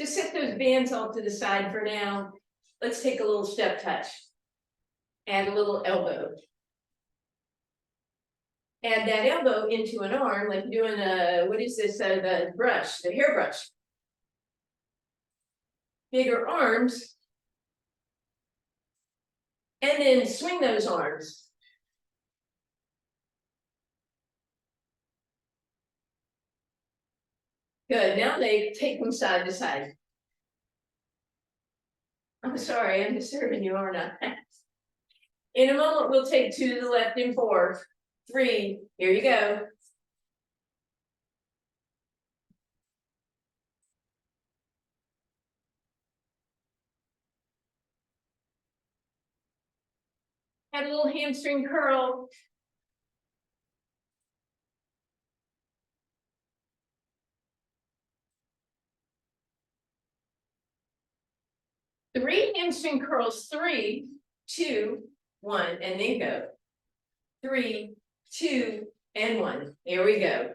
Just set those bands off to the side for now. Let's take a little step touch. Add a little elbow. Add that elbow into an arm, like doing a, what is this, the brush, the hairbrush. Bigger arms. And then swing those arms. Good, now they take them side to side. I'm sorry, I'm disturbing you, aren't I? In a moment, we'll take 2 to the left and 4, 3, here you go. Add a little hamstring curl. Three hamstring curls, 3, 2, 1, and then go. 3, 2, and 1. Here we go.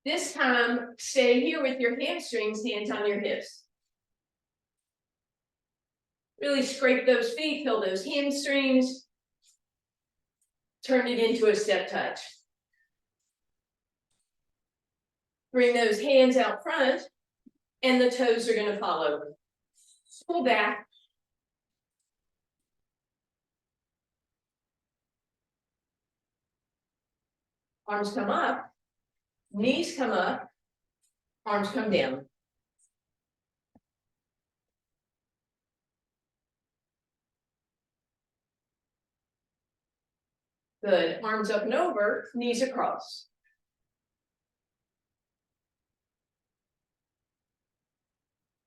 This time, stay here with your hamstrings, hands on your hips. Really scrape those feet, feel those hamstrings. Turn it into a step touch. Bring those hands out front, and the toes are going to follow. Pull back. Arms come up, knees come up, arms come down. Good, arms up and over, knees across.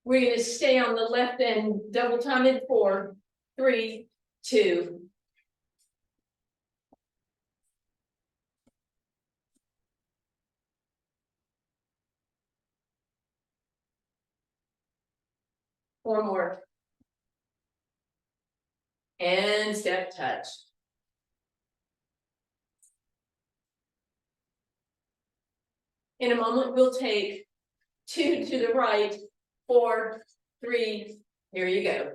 We're going to stay on the left end, double time in 4, 3, 2. Four more. And step touch. In a moment, we'll take 2 to the right, 4, 3, here you go.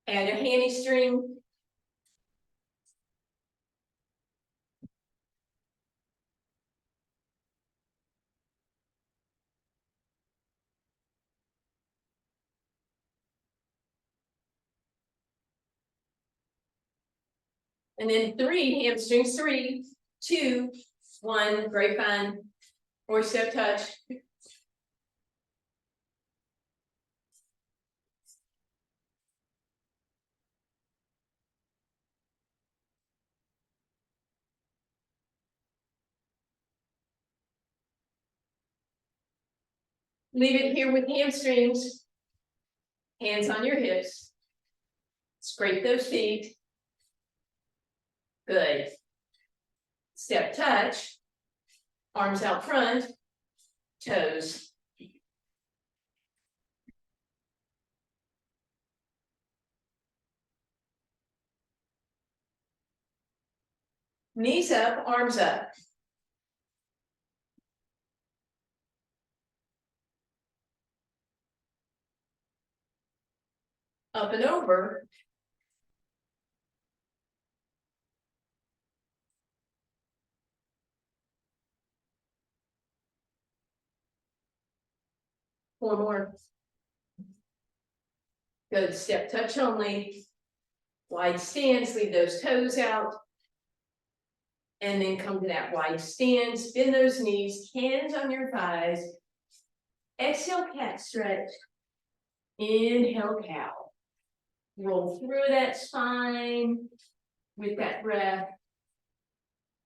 Add a hamstring. And then 3 hamstrings, 3, 2, 1, grapevine, or step touch. Leave it here with hamstrings. Hands on your hips. Scrape those feet. Good. Step touch. Arms out front. Toes. Knees up, arms up. Up and over. Four more. Good, step touch only. Wide stance, leave those toes out. And then come to that wide stance, bend those knees, hands on your thighs. Exhale, cat stretch. Inhale, cow. Roll through that spine with that breath.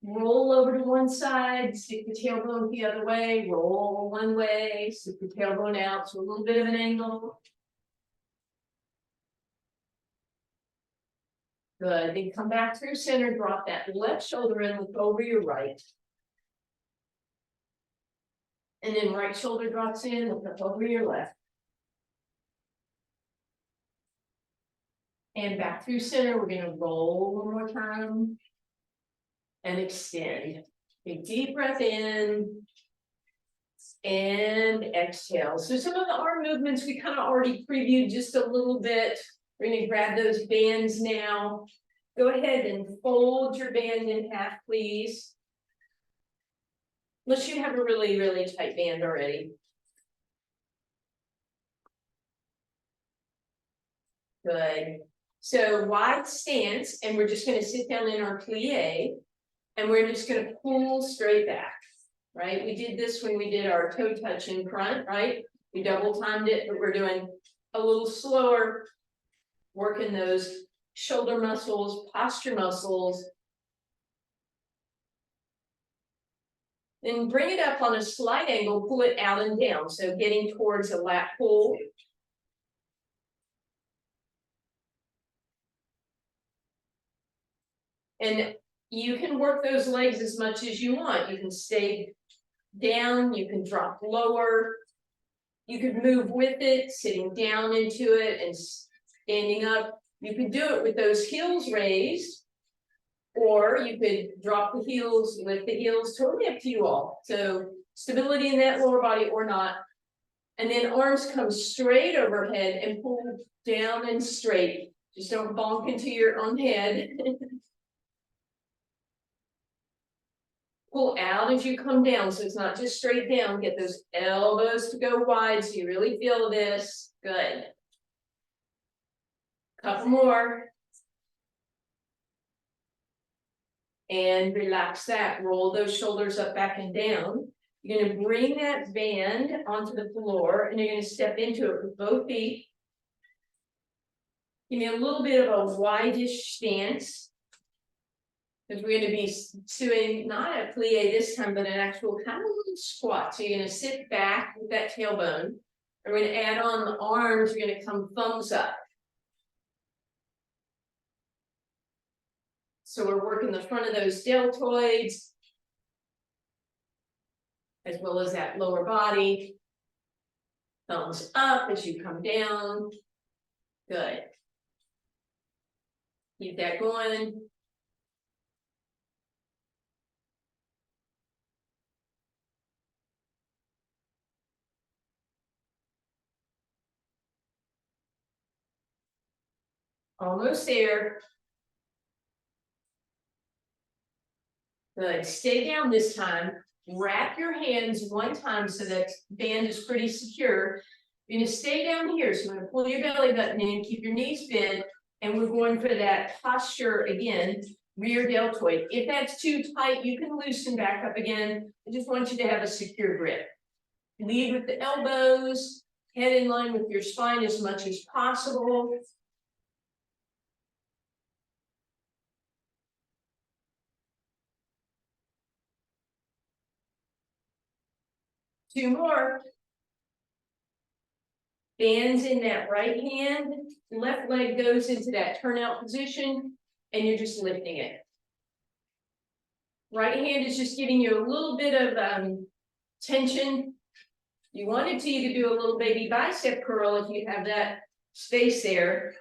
Roll over to one side, stick the tailbone the other way, roll one way, stick the tailbone out to a little bit of an angle. Good, then come back through center, drop that left shoulder and look over your right. And then right shoulder drops in, look up over your left. And back through center, we're gonna roll one more time. And extend. Take deep breath in. And exhale. So some of the arm movements we kind of already previewed just a little bit. We're gonna grab those bands now. Go ahead and fold your band in half, please. Unless you have a really, really tight band already. Good. So wide stance, and we're just gonna sit down in our plie, and we're just gonna pull straight back, right? We did this when we did our toe touch in front, right? We double timed it, but we're doing a little slower, working those shoulder muscles, posture muscles. Then bring it up on a slight angle, pull it out and down. So getting towards a lat pull. And you can work those legs as much as you want. You can stay down, you can drop lower. You could move with it, sitting down into it and standing up. You could do it with those heels raised. Or you could drop the heels, lift the heels, totally up to you all. So stability in that lower body or not. And then arms come straight overhead and pull down and straight. Just don't bonk into your own head. Pull out as you come down, so it's not just straight down. Get those elbows to go wide so you really feel this. Good. Couple more. And relax that. Roll those shoulders up, back, and down. You're going to bring that band onto the floor, and you're going to step into it with both feet. Give me a little bit of a wide-ish stance. Because we're going to be doing not a plie this time, but an actual kind of little squat. So you're going to sit back with that tailbone. And we're going to add on the arms. You're going to come thumbs up. So we're working the front of those deltoids, as well as that lower body. Thumbs up as you come down. Good. Keep that going. Almost there. Good. Stay down this time. Wrap your hands one time so that band is pretty secure. You're going to stay down here. So I'm going to pull your belly button in, keep your knees bent, and we're going for that posture again, rear deltoid. If that's too tight, you can loosen back up again. I just want you to have a secure grip. Lead with the elbows, head in line with your spine as much as possible. Two more. Bands in that right hand, left leg goes into that turnout position, and you're just lifting it. Right hand is just giving you a little bit of tension. If you wanted to, you could do a little baby bicep curl if you have that space there.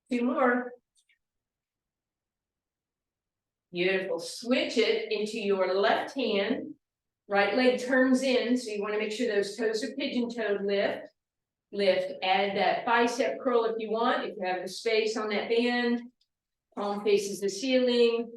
Two more. Beautiful. Switch it into your left hand. Right leg turns in, so you want to make sure those toes are pigeon-toed. Lift. Lift. Add that bicep curl if you want, if you have the space on that band. Palm faces the ceiling.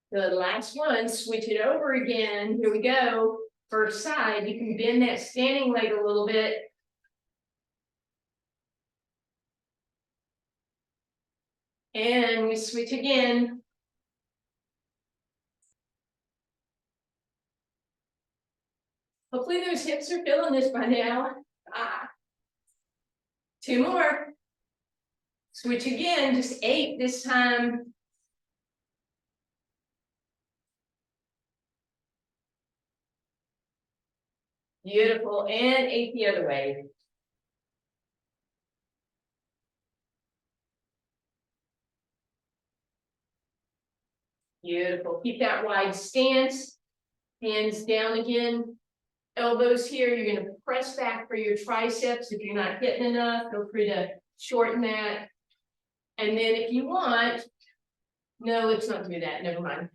The last one, switch it over again. Here we go. First side, you can bend that standing leg a little bit. And we switch again. Hopefully those hips are feeling this by now. Two more. Switch again, just 8 this time. Beautiful, and 8 the other way. Beautiful, keep that wide stance, hands down again, elbows here, you're gonna press back for your triceps. If you're not hitting enough, feel free to shorten that. And then if you want, no, let's not do that, never mind.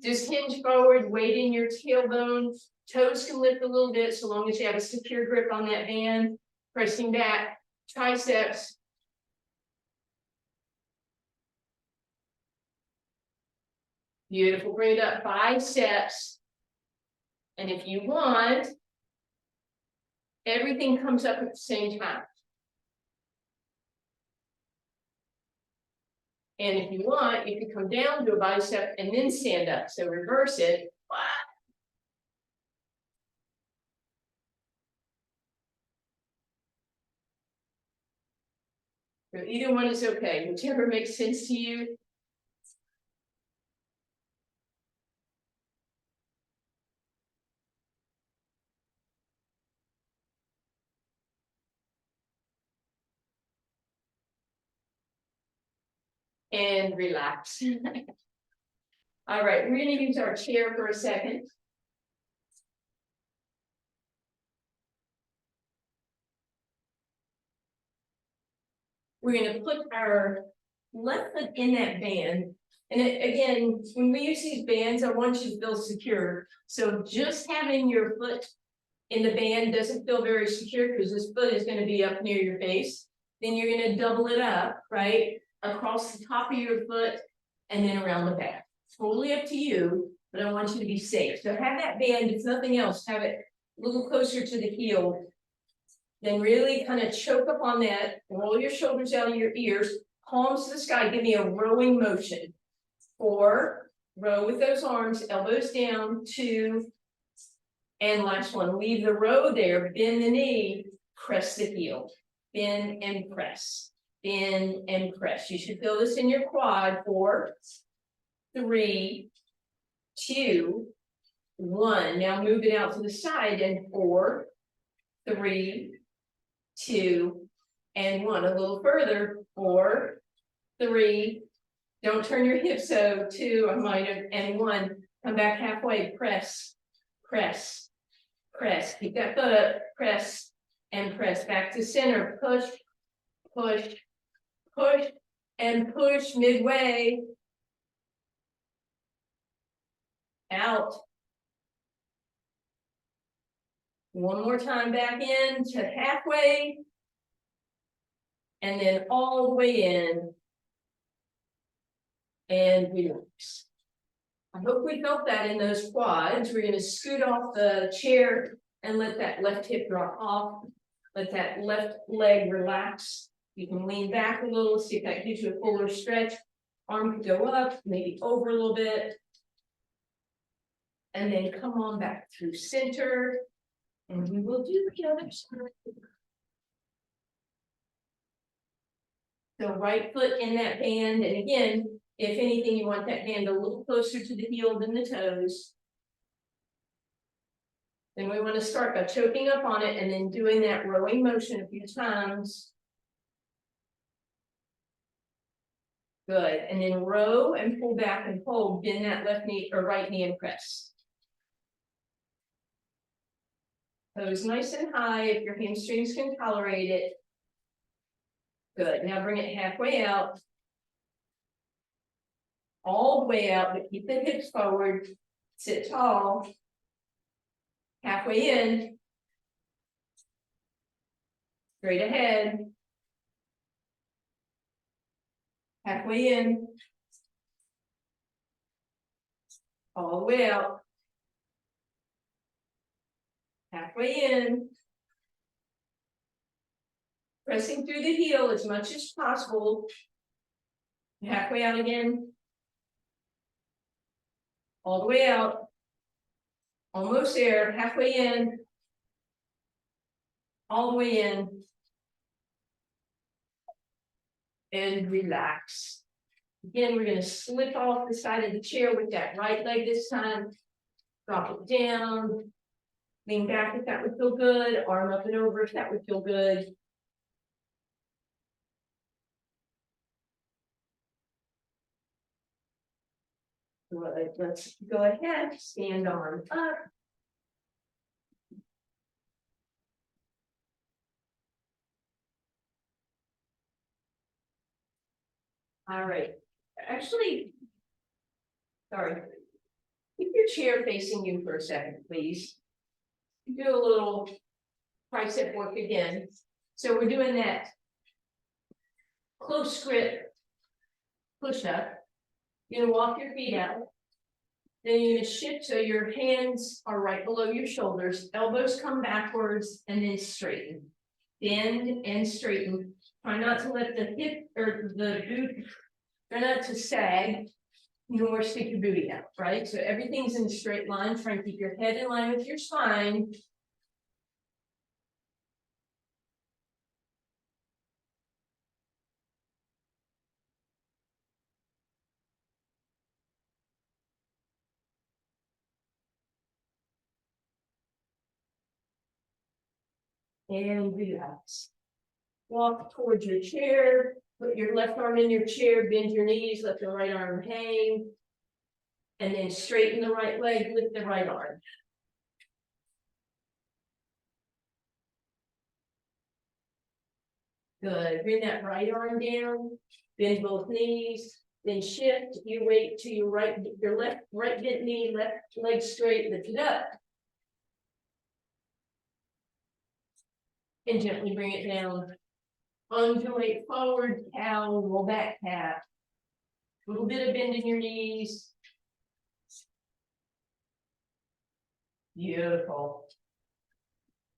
Just hinge forward, weight in your tailbone, toes can lift a little bit so long as you have a secure grip on that band, pressing back, triceps. Beautiful, bring it up, biceps. And if you want, everything comes up at the same time. And if you want, you can come down to a bicep and then stand up. So reverse it. So either one is okay, whichever makes sense to you. And relax. All right, we're going to use our chair for a second. We're going to put our left foot in that band. And again, when we use these bands, I want you to feel secure. So just having your foot in the band doesn't feel very secure because this foot is going to be up near your face. Then you're going to double it up, right? Across the top of your foot and then around the back. Totally up to you, but I want you to be safe. So have that band, if nothing else, have it a little closer to the heel. Then really kind of choke up on that, roll your shoulders out of your ears, palms to the sky, give me a rowing motion. 4, row with those arms, elbows down, 2, and last one, leave the row there, bend the knee, press the heel, bend and press, bend and press. You should feel this in your quad. 4, 3, 2, 1. Now move it out to the side and 4, 3, 2, and 1. A little further. 4, 3. Don't turn your hips so 2, I might have, and 1. Come back halfway. Press, press, press. Keep that foot up. Press and press. Back to center. Push, push, push, and push midway. Out. One more time back in to halfway. And then all the way in. And relax. I hope we felt that in those quads. We're going to scoot off the chair and let that left hip drop off. Let that left leg relax. You can lean back a little, see if that gives you a fuller stretch. Arm can go up, maybe over a little bit. And then come on back through center. And we will do the other side. So right foot in that band. And again, if anything, you want that hand a little closer to the heel than the toes. Then we want to start by choking up on it and then doing that rowing motion a few times. Good. And then row and pull back and hold. Bend that left knee or right knee and press. Toes nice and high if your hamstrings can tolerate it. Good. Now bring it halfway out. All the way out, but keep the hips forward. Sit tall. Halfway in. Straight ahead. Halfway in. All the way out. Halfway in. Pressing through the heel as much as possible. Halfway out again. All the way out. Almost there. Halfway in. All the way in. and relax. Again, we're gonna slip off the side of the chair with that right leg this time. Drop it down. Lean back if that would feel good, arm up and over if that would feel good. Good, let's go ahead, stand arm up. All right, actually, sorry. Keep your chair facing you for a second, please. Do a little tricep work again. So we're doing that close grip push up. You're gonna walk your feet out. Then you're gonna shift so your hands are right below your shoulders, elbows come backwards and then straighten. Bend and straighten. Try not to let the hip or the boot, try not to sag, nor stick your booty out, right? So everything's in a straight line. Try and keep your head in line with your spine. And relax. Walk towards your chair, put your left arm in your chair, bend your knees, let the right arm hang. And then straighten the right leg, lift the right arm. Good, bring that right arm down, bend both knees, then shift, you wait till your right bent knee, left leg straight, lift it up. And gently bring it down. Undulate forward, cow, roll back calf. A little bit of bend in your knees. Beautiful.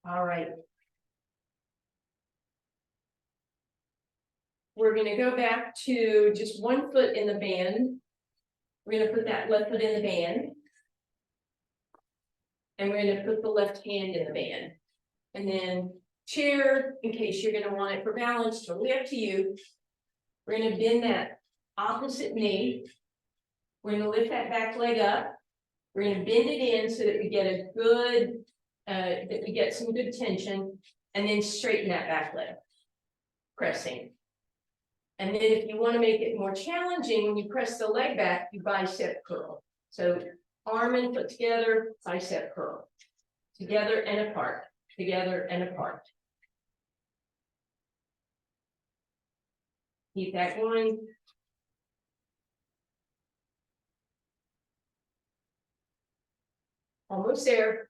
All right. We're gonna go back to just one foot in the band. We're gonna put that left foot in the band. And we're gonna put the left hand in the band. And then chair, in case you're gonna want it for balance, totally up to you. We're gonna bend that opposite knee. We're gonna lift that back leg up. We're gonna bend it in so that we get a good, that we get some good tension, and then straighten that back leg, pressing. And then if you want to make it more challenging, when you press the leg back, you bicep curl. So arm and foot together, bicep curl. Together and apart, together and apart. Keep that going. Almost there.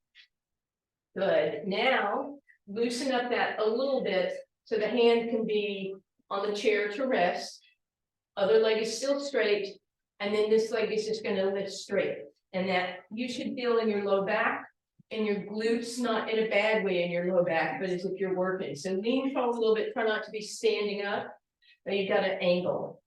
Good. Now, loosen up that a little bit so the hand can be on the chair to rest. Other leg is still straight. And then this leg is just going to lift straight. And that you should feel in your low back and your glutes, not in a bad way in your low back, but as if you're working. So lean forward a little bit, try not to be standing up, but you've got an angle.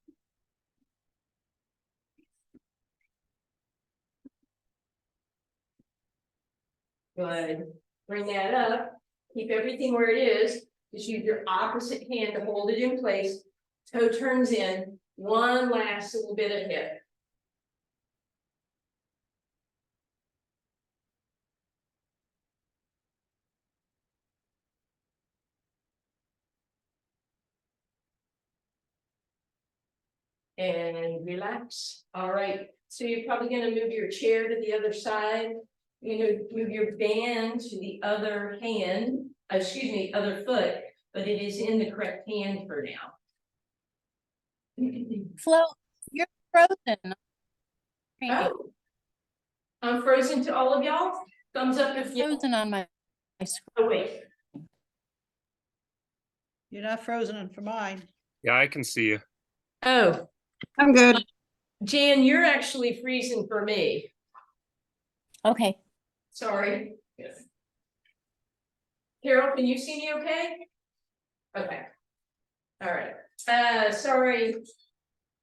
Good. Bring that up. Keep everything where it is. Just use your opposite hand to hold it in place. Toe turns in. One last little bit of hip. And relax. All right. So you're probably going to move your chair to the other side. You're going to move your band to the other hand. Excuse me, other foot, but it is in the correct hand for now. Flo, you're frozen. Oh, I'm frozen to all of y'all. Thumbs up if you. Frozen on my screen. Oh wait. You're not frozen for mine. Yeah, I can see you. Oh, I'm good. Jan, you're actually freezing for me. Okay. Sorry. Yes. Carol, can you see me okay? Okay. All right. Sorry.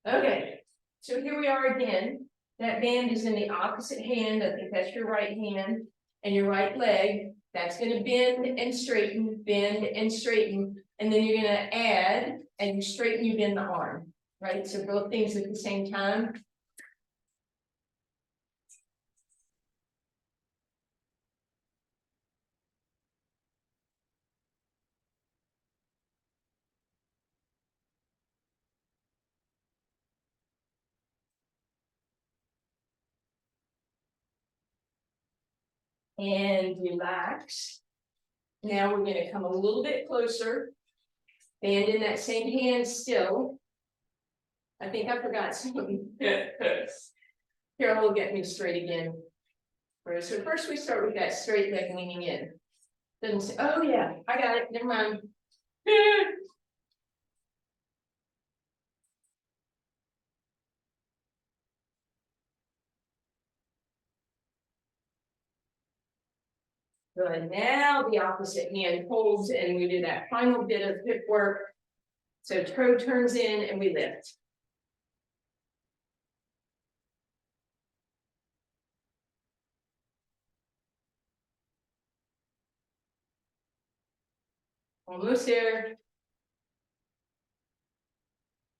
Okay. So here we are again. That band is in the opposite hand. I think that's your right hand and your right leg. That's going to bend and straighten. bend and straighten, and then you're gonna add, and you straighten, you bend the arm, right? So both things at the same time. And relax. Now we're gonna come a little bit closer. Band in that same hand still. I think I forgot something. Here, will get me straight again. Alright, so first we start with that straight leg leaning in. Then say, oh yeah, I got it, never mind. Good, now the opposite hand holds and we do that final bit of hip work. So toe turns in and we lift. Almost there.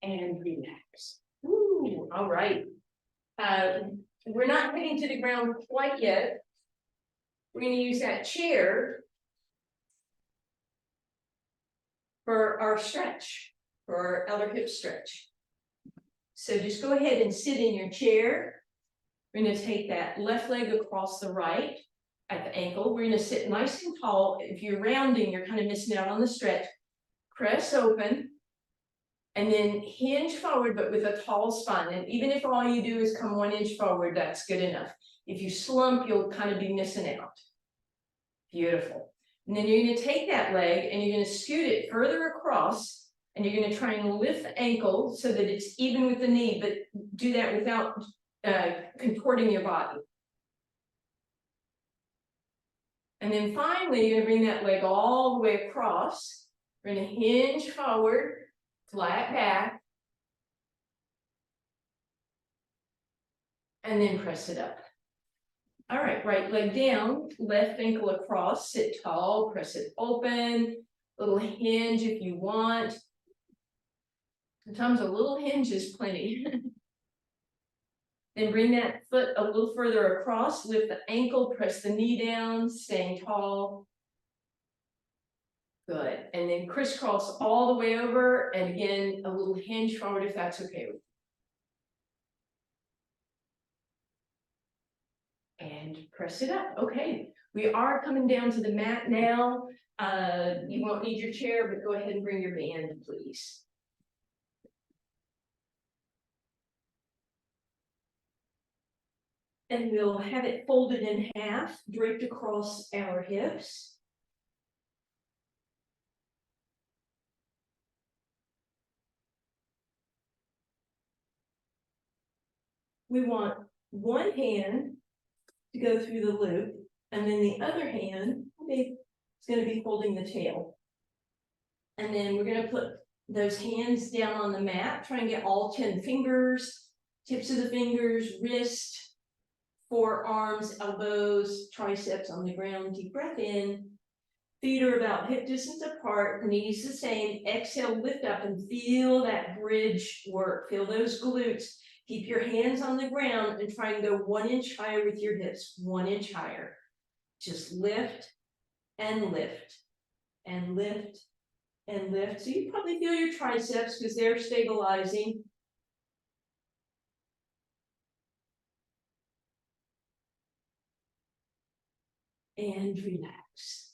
And relax. Ooh, all right. We're not hitting to the ground quite yet. We're going to use that chair for our stretch, for our outer hip stretch. So just go ahead and sit in your chair. We're going to take that left leg across the right at the ankle. We're going to sit nice and tall. If you're rounding, you're kind of missing out on the stretch. Press open. And then hinge forward, but with a tall spine. And even if all you do is come 1 inch forward, that's good enough. If you slump, you'll kind of be missing out. Beautiful. And then you're going to take that leg and you're going to scoot it further across. And you're going to try and lift the ankle so that it's even with the knee, but do that without contorting your body. And then finally, you're going to bring that leg all the way across. We're going to hinge forward, flat back. And then press it up. All right, right leg down, left ankle across, sit tall, press it open, little hinge if you want. Sometimes a little hinge is plenty. Then bring that foot a little further across, lift the ankle, press the knee down, staying tall. Good, and then crisscross all the way over, and again, a little hinge forward if that's okay with you. And press it up. Okay, we are coming down to the mat now. You won't need your chair, but go ahead and bring your band, please. And we'll have it folded in half, draped across our hips. We want one hand to go through the loop, and then the other hand is going to be holding the tail. And then we're going to put those hands down on the mat, try and get all 10 fingers, tips of the fingers, wrist, forearms, elbows, triceps on the ground. Deep breath in. Feet are about hip distance apart, knees the same. Exhale, lift up and feel that bridge work. Feel those glutes. Keep your hands on the ground and try and go 1 inch higher with your hips, 1 inch higher. Just lift and lift and lift and lift. So you probably feel your triceps because they're stabilizing. And relax.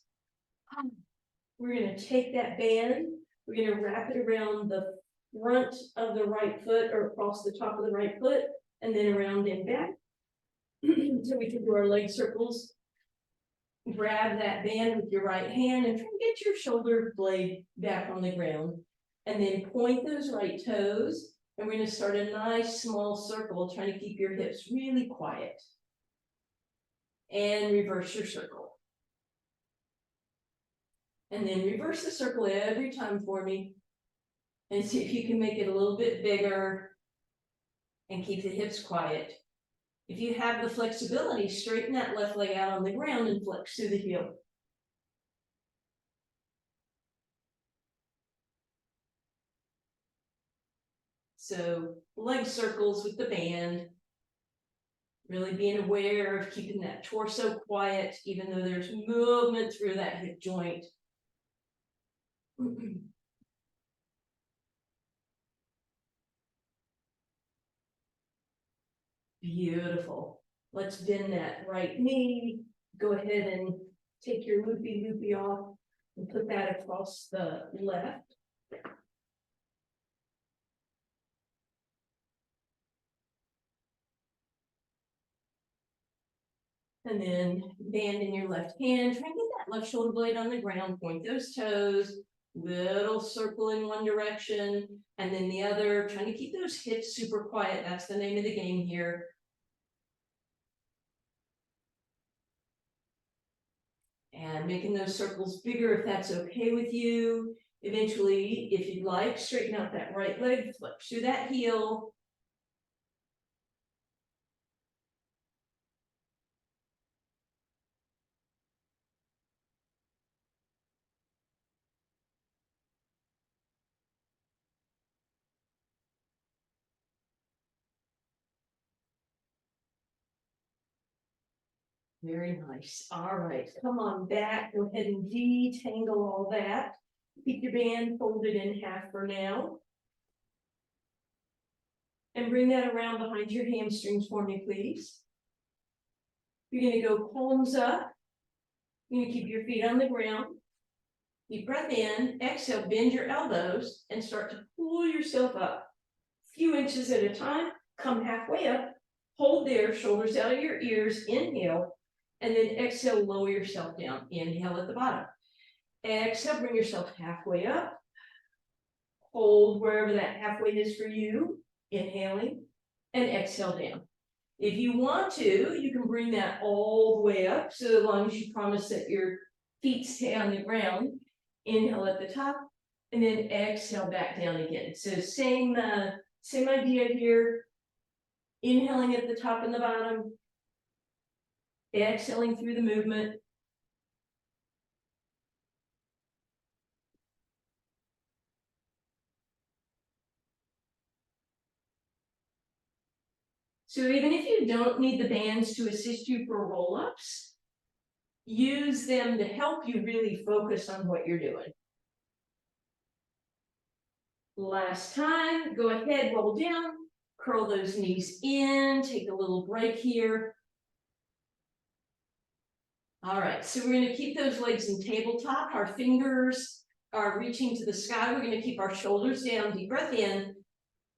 We're going to take that band, we're going to wrap it around the front of the right foot or across the top of the right foot, and then around and back. So we can do our leg circles. Grab that band with your right hand and try to get your shoulder blade back on the ground. And then point those right toes. And we're going to start a nice small circle, trying to keep your hips really quiet. And reverse your circle. And then reverse the circle every time for me. And see if you can make it a little bit bigger. And keep the hips quiet. If you have the flexibility, straighten that left leg out on the ground and flex through the heel. So leg circles with the band. Really being aware of keeping that torso quiet, even though there's movement through that hip joint. Beautiful. Let's bend that right knee. Go ahead and take your loopy off and put that across the left. And then band in your left hand, try and get that left shoulder blade on the ground, point those toes, little circle in one direction, and then the other, trying to keep those hips super quiet. That's the name of the game here. And making those circles bigger if that's okay with you. Eventually, if you'd like, straighten out that right leg, flip through that heel. Very nice. All right, come on back. Go ahead and detangle all that. Keep your band folded in half for now. And bring that around behind your hamstrings for me, please. You're gonna go palms up. You're gonna keep your feet on the ground. Deep breath in, exhale, bend your elbows and start to pull yourself up. A few inches at a time, come halfway up, hold there, shoulders out of your ears, inhale, and then exhale, lower yourself down. Inhale at the bottom. Exhale, bring yourself halfway up. Hold wherever that halfway is for you, inhaling, and exhale down. If you want to, you can bring that all the way up, so as long as you promise that your feet stay on the ground. Inhale at the top, and then exhale back down again. So same idea here. Inhaling at the top and the bottom, exhaling through the movement. So even if you don't need the bands to assist you for roll-ups, use them to help you really focus on what you're doing. Last time, go ahead, roll down, curl those knees in, take a little break here. All right, so we're gonna keep those legs in tabletop. Our fingers are reaching to the sky. We're gonna keep our shoulders down, deep breath in.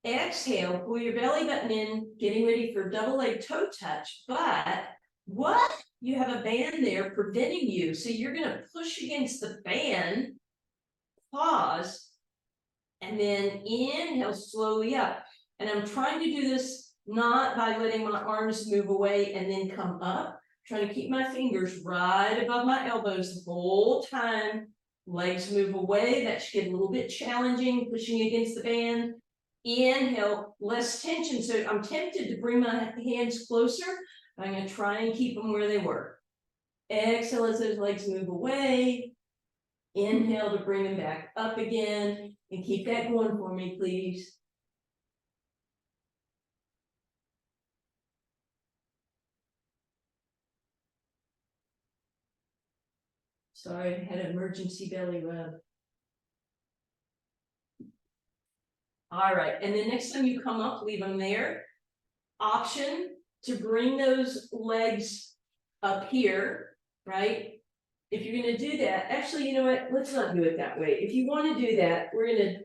Exhale, pull your belly button in, getting ready for double leg toe touch. But what? You have a band there preventing you. So you're gonna push against the band, pause, and then inhale slowly up. And I'm trying to do this not by letting my arms move away and then come up. Trying to keep my fingers right above my elbows the whole time. Legs move away. That should get a little bit challenging, pushing against the band. Inhale, less tension. So I'm tempted to bring my hands closer. But I'm going to try and keep them where they were. Exhale as those legs move away. Inhale to bring them back up again. And keep that going for me, please. Sorry, I had an emergency belly rub. All right, and then next time you come up, leave them there. Option to bring those legs up here, right? If you're gonna do that, actually, you know what? Let's not do it that way. If you want to do that, we're gonna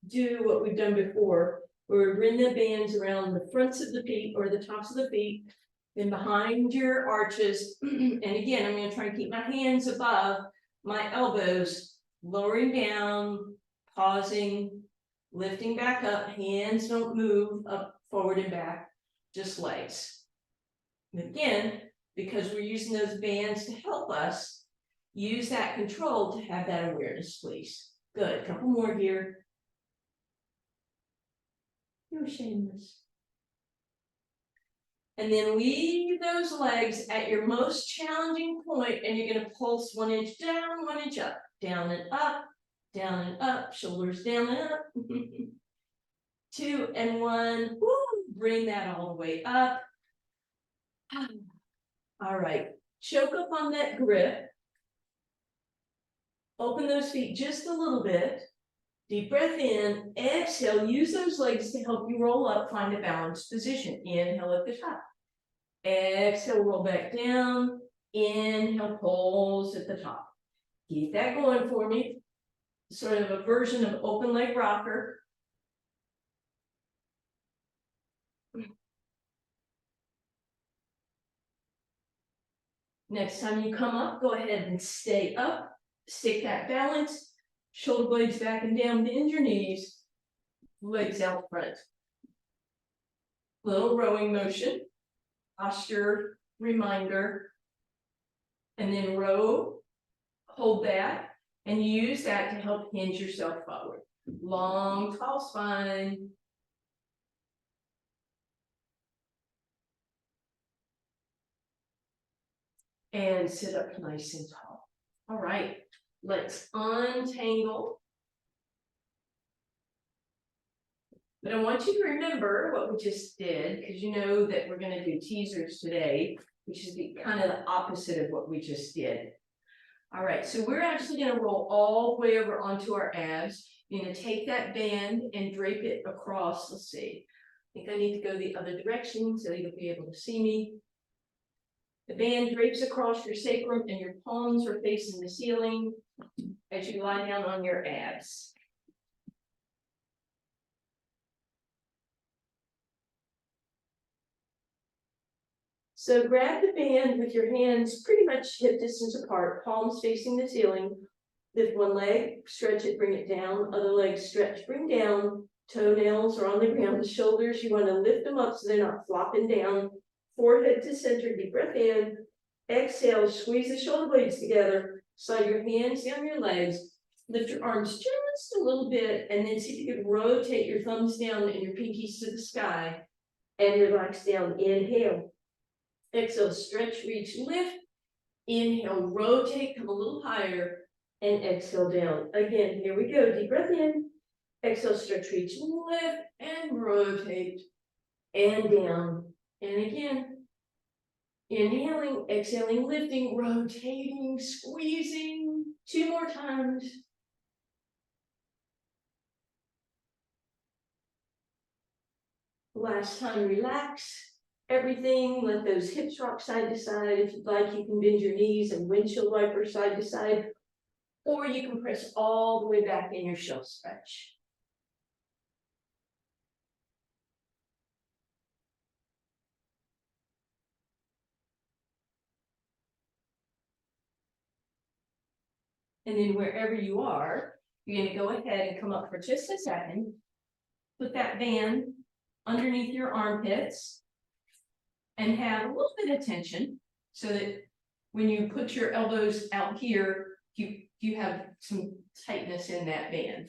do what we've done before. We're bring the bands around the fronts of the feet or the tops of the feet, then behind your arches. And again, I'm gonna try and keep my hands above my elbows, lowering down, pausing, lifting back up. Hands don't move up, forward and back, just legs. And again, because we're using those bands to help us, use that control to have that awareness, please. Good, couple more here. You're shameless. And then leave those legs at your most challenging point, and you're gonna pulse 1 inch down, 1 inch up, down and up, shoulders down and up. 2 and 1. Woo, bring that all the way up. All right, choke up on that grip. Open those feet just a little bit. Deep breath in, exhale, use those legs to help you roll up, find a balanced position. Inhale at the top. Exhale, roll back down. Inhale, pulse at the top. Keep that going for me. Sort of a version of open leg rocker. Next time you come up, go ahead and stay up. Stick that balance. Shoulder blades back and down, bend your knees. Legs out front. Little rowing motion. Posture reminder. And then row. Hold that. And use that to help hinge yourself forward. Long, tall spine. And sit up nice and tall. All right, let's untangle. But I want you to remember what we just did, because you know that we're going to do teasers today, which is kind of the opposite of what we just did. All right, so we're actually going to roll all the way over onto our abs. You're going to take that band and drape it across. Let's see. I think I need to go the other direction so you'll be able to see me. The band drapes across your sacrum and your palms are facing the ceiling as you lie down on your abs. So grab the band with your hands pretty much hip distance apart, palms facing the ceiling. Lift one leg, stretch it, bring it down. Other leg, stretch, bring down. Toenails are on the ground. The shoulders, you want to lift them up so they're not flopping down. Forehead to center, deep breath in. Exhale, squeeze the shoulder blades together. Slide your hands down your legs. Lift your arms just a little bit, and then see if you can rotate your thumbs down and your pinkies to the sky. And relax down. Inhale. Exhale, stretch, reach, lift. Inhale, rotate, come a little higher. And exhale down. Again, here we go. Deep breath in. Exhale, stretch, reach, lift, and rotate. And down. And again. Inhaling, exhaling, lifting, rotating, squeezing. 2 more times. Last time, relax everything. Let those hips rock side to side. If you'd like, you can bend your knees and windshield wiper side to side. Or you can press all the way back in your shelf stretch. And then wherever you are, you're going to go ahead and come up for just a second. Put that band underneath your armpits and have a little bit of tension so that when you put your elbows out here, you have some tightness in that band.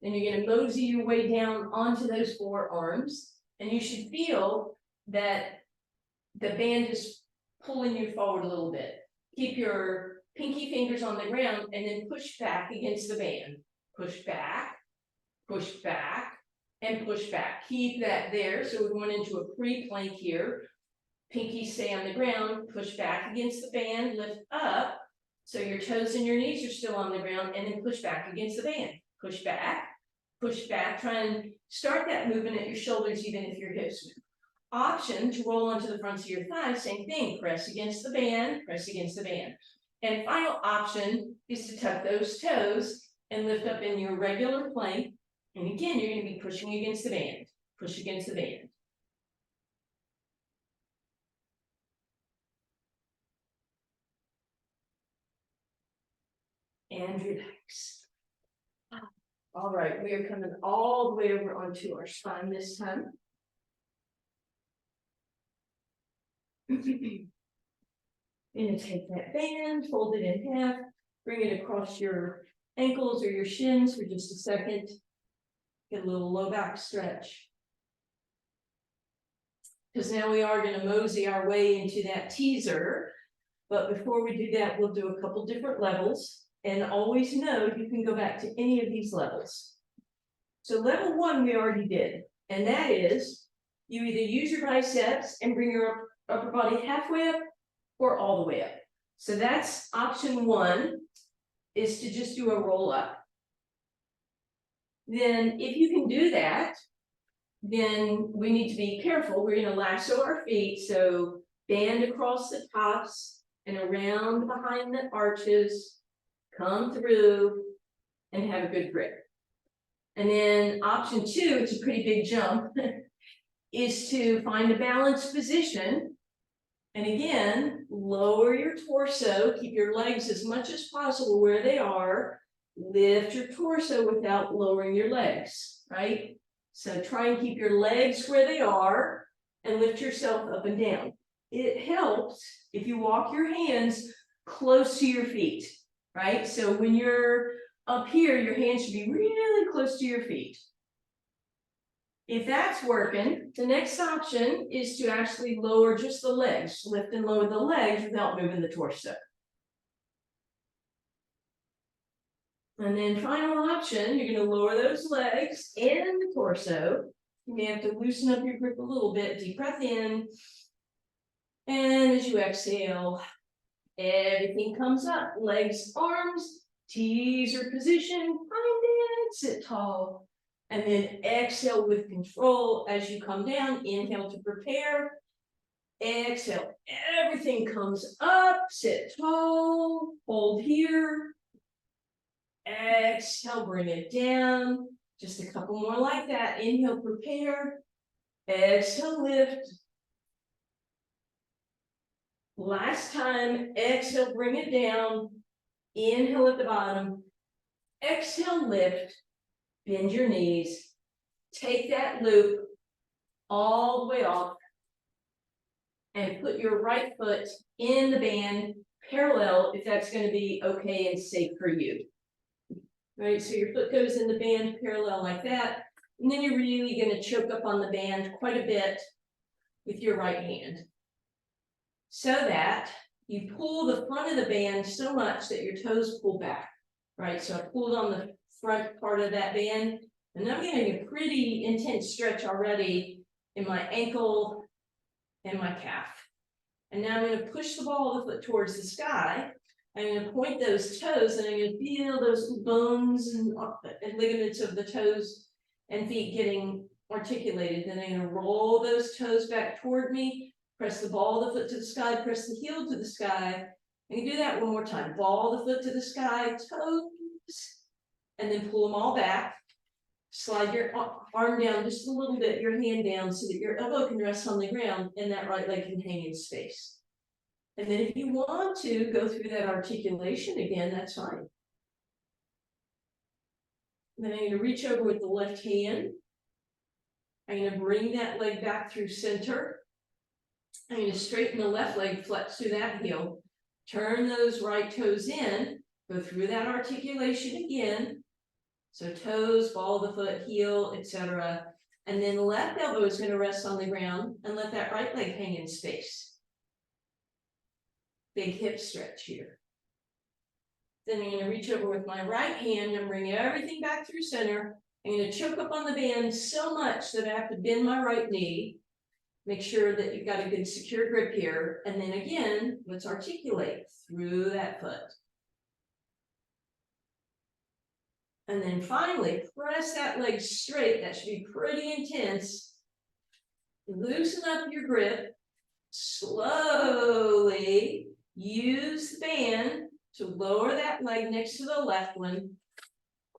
Then you're going to mosey your way down onto those forearms, and you should feel that the band is pulling you forward a little bit. Keep your pinky fingers on the ground and then push back against the band. Push back, and push back. Keep that there. So we're going into a pre-plank here. Pinkies stay on the ground, push back against the band, lift up. So your toes and your knees are still on the ground, and then push back against the band. Push back, try and start that movement at your shoulders, even if your hips move. Option to roll onto the fronts of your thighs, same thing, press against the band, And final option is to tuck those toes and lift up in your regular plank. And again, you're going to be pushing against the band, push against the band. And relax. All right, we are coming all the way over onto our spine this time. You're going to take that band, fold it in half, bring it across your ankles or your shins for just a second. Get a little low back stretch. Because now we are going to mosey our way into that teaser. But before we do that, we'll do a couple different levels. And always know you can go back to any of these levels. So level one, we already did, and that is, you either use your biceps and bring your upper body halfway up or all the way up. So that's option one, is to just do a roll up. Then if you can do that, then we need to be careful. We're gonna lasso our feet, so band across the tops and around behind the arches, come through and have a good grip. And then option two, it's a pretty big jump, is to find a balanced position. And again, lower your torso, keep your legs as much as possible where they are. Lift your torso without lowering your legs, right? So try and keep your legs where they are and lift yourself up and down. It helps if you walk your hands close to your feet, right? So when you're up here, your hands should be really close to your feet. If that's working, the next option is to actually lower just the legs, lift and lower the legs without moving the torso. And then final option, you're gonna lower those legs and the torso. You may have to loosen up your grip a little bit, deep breath in. And as you exhale, everything comes up, legs, arms, teaser position, find it, sit tall. And then exhale with control as you come down, inhale to prepare. Exhale, everything comes up, sit tall, hold here. Exhale, bring it down. Just a couple more like that. Inhale, prepare. Exhale, lift. Last time, exhale, bring it down. Inhale at the bottom. Exhale, lift. Bend your knees. Take that loop all the way off. And put your right foot in the band parallel if that's going to be okay and safe for you. Right, so your foot goes in the band parallel like that, and then you're really going to choke up on the band quite a bit with your right hand. So that you pull the front of the band so much that your toes pull back, right? So I pulled on the front part of that band, and I'm getting a pretty intense stretch already in my ankle and my calf. And now I'm going to push the ball of the foot towards the sky. I'm going to point those toes and I'm going to feel those bones and ligaments of the toes and feet getting articulated. Then I'm going to roll those toes back toward me, press the ball of the foot to the sky, press the heel to the sky. I'm going to do that one more time. Ball the foot to the sky, toes, and then pull them all back. Slide your arm down just a little bit, your hand down so that your elbow can rest on the ground and that right leg can hang in space. And then if you want to go through that articulation again, that's fine. Then I'm going to reach over with the left hand. I'm going to bring that leg back through center. I'm going to straighten the left leg, flex through that heel. Turn those right toes in, go through that articulation again. So toes, ball of the foot, heel, etc. And then the left elbow is going to rest on the ground and let that right leg hang in space. Big hip stretch here. Then I'm going to reach over with my right hand and bring everything back through center. I'm going to choke up on the band so much that I have to bend my right knee. Make sure that you've got a good secure grip here. And then again, let's articulate through that foot. And then finally, press that leg straight. That should be pretty intense. Loosen up your grip. Slowly use the band to lower that leg next to the left one.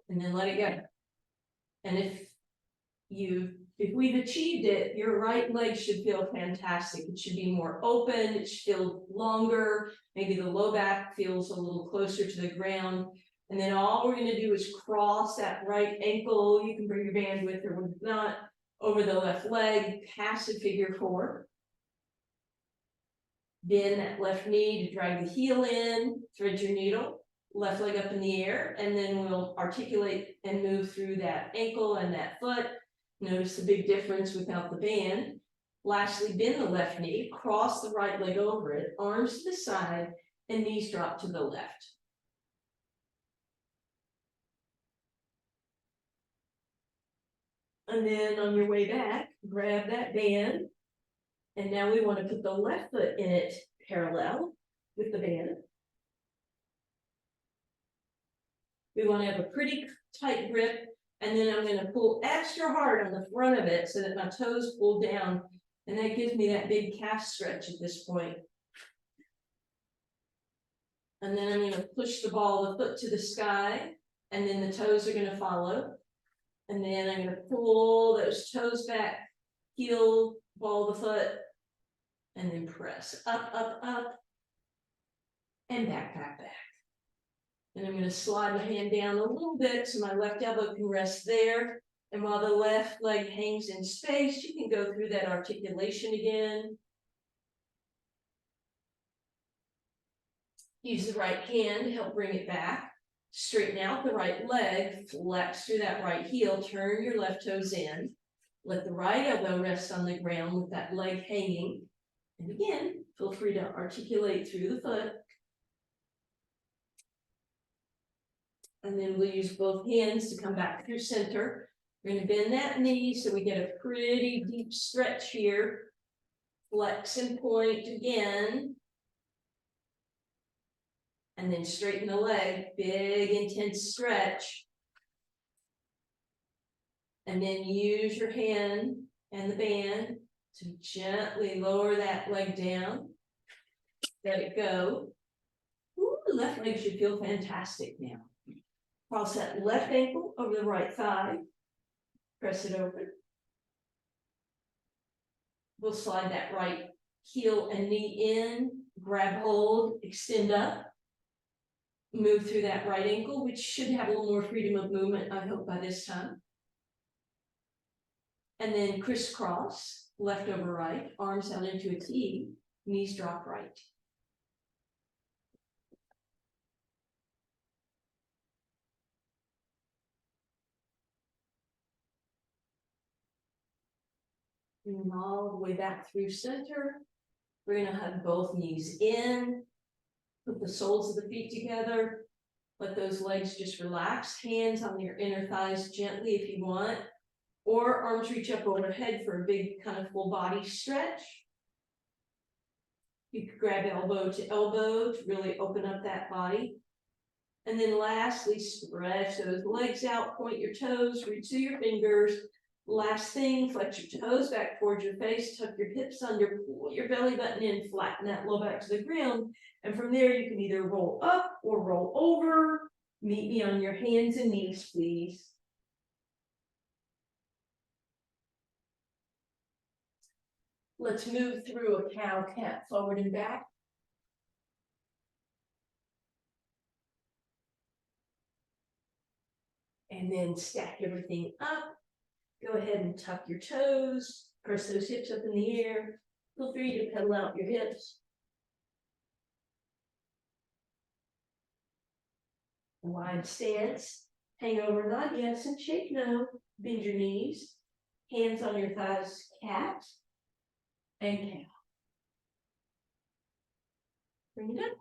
And then let it go. And if we've achieved it, your right leg should feel fantastic. It should be more open. It should feel longer. Maybe the low back feels a little closer to the ground. And then all we're going to do is cross that right ankle. You can bring your band with or with not over the left leg, passive figure four. Bend that left knee to drag the heel in, thread your needle, left leg up in the air, and then we'll articulate and move through that ankle and that foot. Notice the big difference without the band. Lastly, bend the left knee, cross the right leg over it, arms to the side, and knees drop to the left. And then on your way back, grab that band. And now we want to put the left foot in it parallel with the band. We want to have a pretty tight grip, and then I'm going to pull extra hard on the front of it so that my toes pull down, and that gives me that big calf stretch at this point. And then I'm going to push the ball of the foot to the sky, and then the toes are going to follow. And then I'm going to pull those toes back, heel, ball of the foot, and then press up, up, up, and back, back, back. And I'm going to slide my hand down a little bit so my left elbow can rest there. And while the left leg hangs in space, you can go through that articulation again. Use the right hand to help bring it back. Straighten out the right leg, flex through that right heel, turn your left toes in. Let the right elbow rest on the ground with that leg hanging. And again, feel free to articulate through the foot. And then we'll use both hands to come back through center. We're going to bend that knee so we get a pretty deep stretch here. Flex and point again. And then straighten the leg, big intense stretch. And then use your hand and the band to gently lower that leg down. Let it go. Ooh, the left leg should feel fantastic now. Cross that left ankle over the right thigh. Press it open. We'll slide that right heel and knee in, grab hold, extend up. Move through that right ankle, which should have a little more freedom of movement, I hope, by this time. And then crisscross, left over right, arms out into a T, knees drop right. And all the way back through center. We're going to hug both knees in, put the soles of the feet together, let those legs just relax, hands on your inner thighs gently if you want, or arms reach up overhead for a big kind of full body stretch. You could grab elbow to really open up that body. And then lastly, stretch those legs out, point your toes, reach through your fingers. Last thing, flex your toes back towards your face, tuck your hips under, pull your belly button in, flatten that low back to the ground. And from there, you can either roll up or roll over. Meet me on your hands and knees, please. Let's move through a cow cat, forward and back. And then stack everything up. Go ahead and tuck your toes, press those hips up in the air. Feel free to pedal out your hips. Wide stance, hang over, nod yes, and shake no. Bend your knees, hands on your thighs, cat and cow. Bring it up.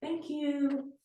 Thank you.